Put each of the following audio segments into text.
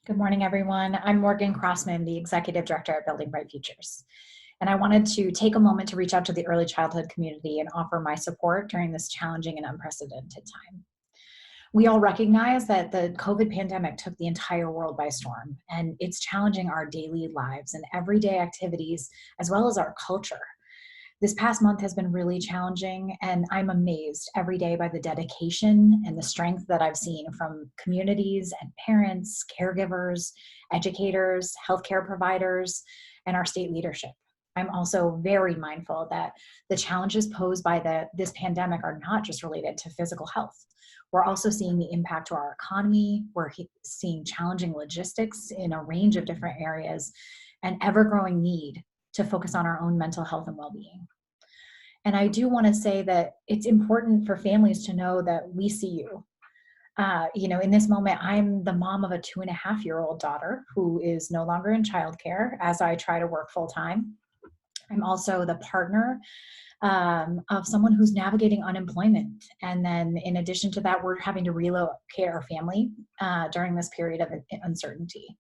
Good morning, everyone. I'm Morgan Crossman, the Executive Director at Building Bright Futures. And I wanted to take a moment to reach out to the early childhood community and offer my support during this challenging and unprecedented time. We all recognize that the COVID pandemic took the entire world by storm, and it's challenging our daily lives and everyday activities, as well as our culture. This past month has been really challenging, and I'm amazed every day by the dedication and the strength that I've seen from communities and parents, caregivers, educators, healthcare providers, and our state leadership. I'm also very mindful that the challenges posed by this pandemic are not just related to physical health. We're also seeing the impact to our economy. We're seeing challenging logistics in a range of different areas and ever-growing need to focus on our own mental health and well-being. And I do want to say that it's important for families to know that we see you. In this moment, I'm the mom of a 2.5-year-old daughter who is no longer in childcare as I try to work full time. I'm also the partner of someone who's navigating unemployment. And then in addition to that, we're having to relocate our family during this period of uncertainty.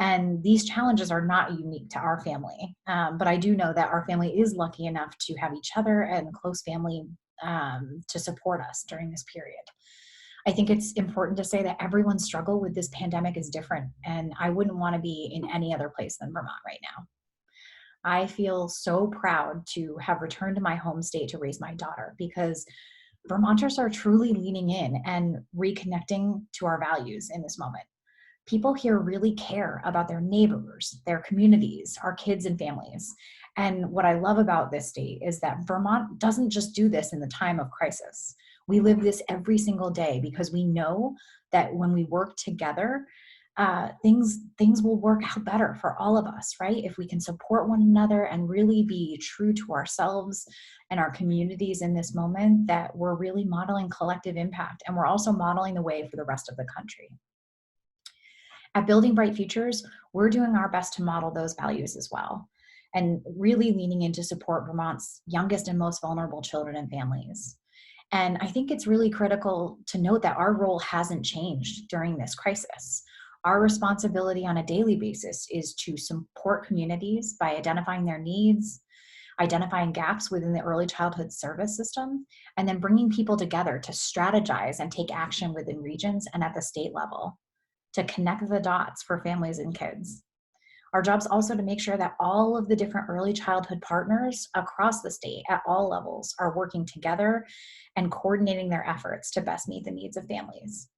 And these challenges are not unique to our family. But I do know that our family is lucky enough to have each other and close family to support us during this period. I think it's important to say that everyone's struggle with this pandemic is different, and I wouldn't want to be in any other place than Vermont right now. I feel so proud to have returned to my home state to raise my daughter because Vermonters are truly leaning in and reconnecting to our values in this moment. People here really care about their neighbors, their communities, our kids and families. And what I love about this state is that Vermont doesn't just do this in the time of crisis. We live this every single day because we know that when we work together, things will work out better for all of us, right? If we can support one another and really be true to ourselves and our communities in this moment, that we're really modeling collective impact, and we're also modeling the way for the rest of the country. At Building Bright Futures, we're doing our best to model those values as well, and really leaning in to support Vermont's youngest and most vulnerable children and families. And I think it's really critical to note that our role hasn't changed during this crisis. Our responsibility on a daily basis is to support communities by identifying their needs, identifying gaps within the early childhood service system, and then bringing people together to strategize and take action within regions and at the state level to connect the dots for families and kids. Our job's also to make sure that all of the different early childhood partners across the state at all levels are working together and coordinating their efforts to best meet the needs of families.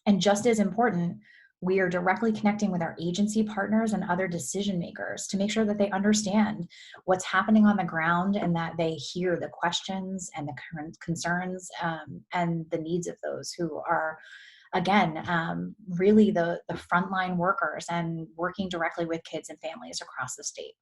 And just as important, we are directly connecting with our agency partners and other decision makers to make sure that they understand what's happening on the ground and that they hear the questions and the current concerns and the needs of those who are, again, really the frontline workers and working directly with kids and families across the state.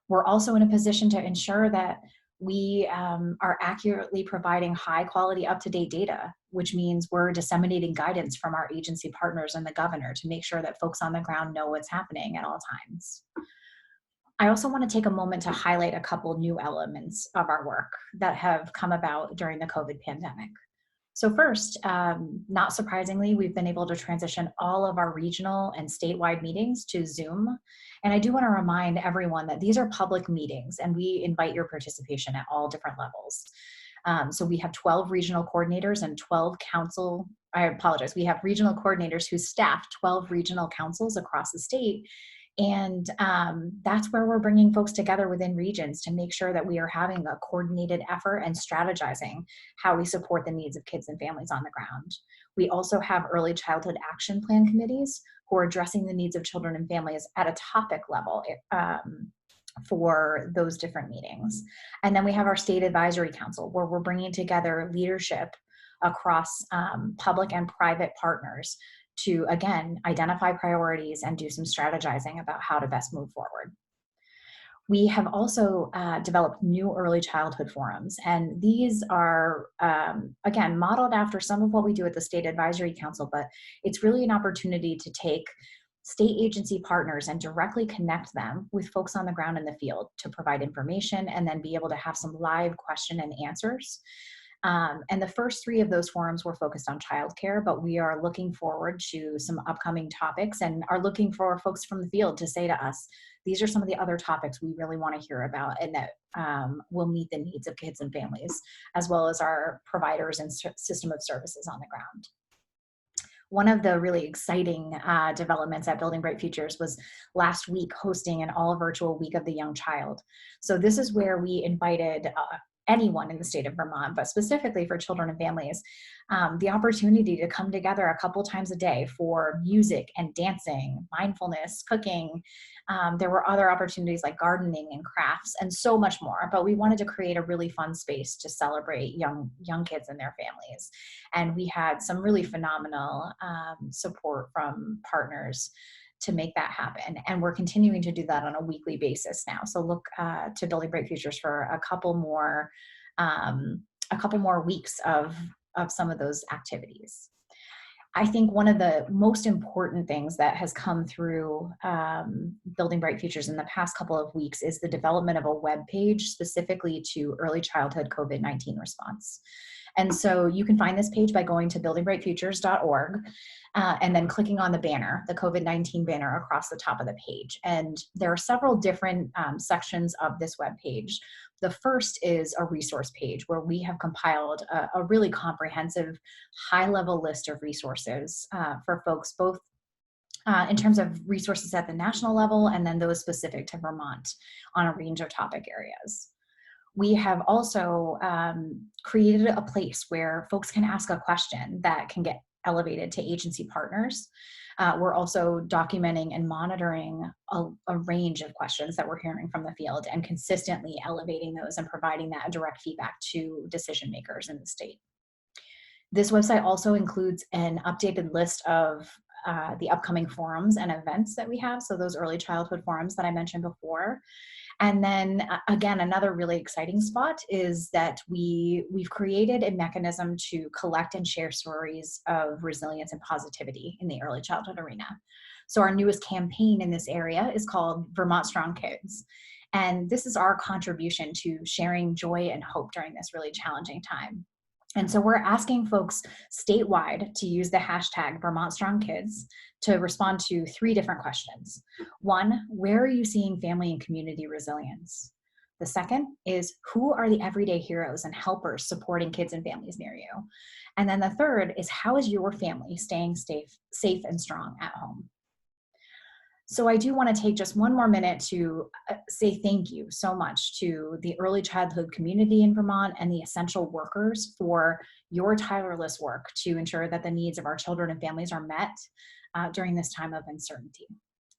We're also in a position to ensure that we are accurately providing high quality, up-to-date data, which means we're disseminating guidance from our agency partners and the governor to make sure that folks on the ground know what's happening at all times. I also want to take a moment to highlight a couple new elements of our work that have come about during the COVID pandemic. So first, not surprisingly, we've been able to transition all of our regional and statewide meetings to Zoom. And I do want to remind everyone that these are public meetings and we invite your participation at all different levels. So we have 12 regional coordinators and 12 council, I apologize, we have regional coordinators who staff 12 regional councils across the state. And that's where we're bringing folks together within regions to make sure that we are having a coordinated effort and strategizing how we support the needs of kids and families on the ground. We also have early childhood action plan committees who are addressing the needs of children and families at a topic level for those different meetings. And then we have our state advisory council where we're bringing together leadership across public and private partners to, again, identify priorities and do some strategizing about how to best move forward. We have also developed new early childhood forums, and these are, again, modeled after some of what we do at the State Advisory Council, but it's really an opportunity to take state agency partners and directly connect them with folks on the ground in the field to provide information and then be able to have some live question and answers And the first three of those forums were focused on childcare, but we are looking forward to some upcoming topics and are looking for folks from the field to say to us, these are some of the other topics we really want to hear about and that will meet the needs of kids and families, as well as our providers and system of services on the ground. One of the really exciting developments at Building Bright Futures was last week hosting an all virtual week of the young child. So this is where we invited anyone in the state of Vermont, but specifically for children and families, the opportunity to come together a couple times a day for music and dancing, mindfulness, cooking. There were other opportunities like gardening and crafts and so much more, but we wanted to create a really fun space to celebrate young kids and their families. And we had some really phenomenal support from partners to make that happen. And we're continuing to do that on a weekly basis now. So look to Building Bright Futures for a couple more weeks of some of those activities. I think one of the most important things that has come through Building Bright Futures in the past couple of weeks is the development of a web page specifically to early childhood COVID-19 response. And so you can find this page by going to buildingbrightfutures.org and then clicking on the banner, the COVID-19 banner across the top of the page. And there are several different sections of this web page. The first is a resource page where we have compiled a really comprehensive high-level list of resources for folks, both in terms of resources at the national level and then those specific to Vermont on a range of topic areas. We have also created a place where folks can ask a question that can get elevated to agency partners. We're also documenting and monitoring a range of questions that we're hearing from the field and consistently elevating those and providing that direct feedback to decision makers in the state. This website also includes an updated list of the upcoming forums and events that we have. So those early childhood forums that I mentioned before. And then again, another really exciting spot is that we've created a mechanism to collect and share stories of resilience and positivity in the early childhood arena. So our newest campaign in this area is called Vermont Strong Kids. And this is our contribution to sharing joy and hope during this really challenging time. And so we're asking folks statewide to use the hashtag Vermont Strong Kids to respond to 3 different questions. 1, where are you seeing family and community resilience? The second is, who are the everyday heroes and helpers supporting kids and families near you? And then the third is, how is your family staying safe and strong at home? So I do want to take just one more minute to say thank you so much to the early childhood community in Vermont and the essential workers for your tireless work to ensure that the needs of our children and families are met during this time of uncertainty.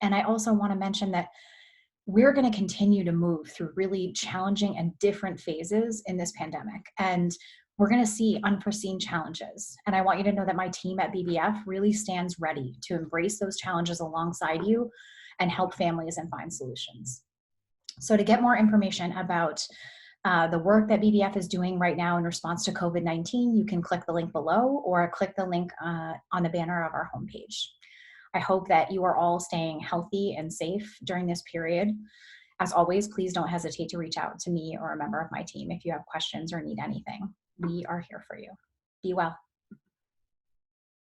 And I also want to mention that we're going to continue to move through really challenging and different phases in this pandemic. And we're going to see unforeseen challenges. And I want you to know that my team at BBF really stands ready to embrace those challenges alongside you and help families and find solutions. So to get more information about the work that BBF is doing right now in response to COVID-19, you can click the link below or click the link on the banner of our homepage. I hope that you are all staying healthy and safe during this period. As always, please don't hesitate to reach out to me or a member of my team if you have questions or need anything. We are here for you. Be well.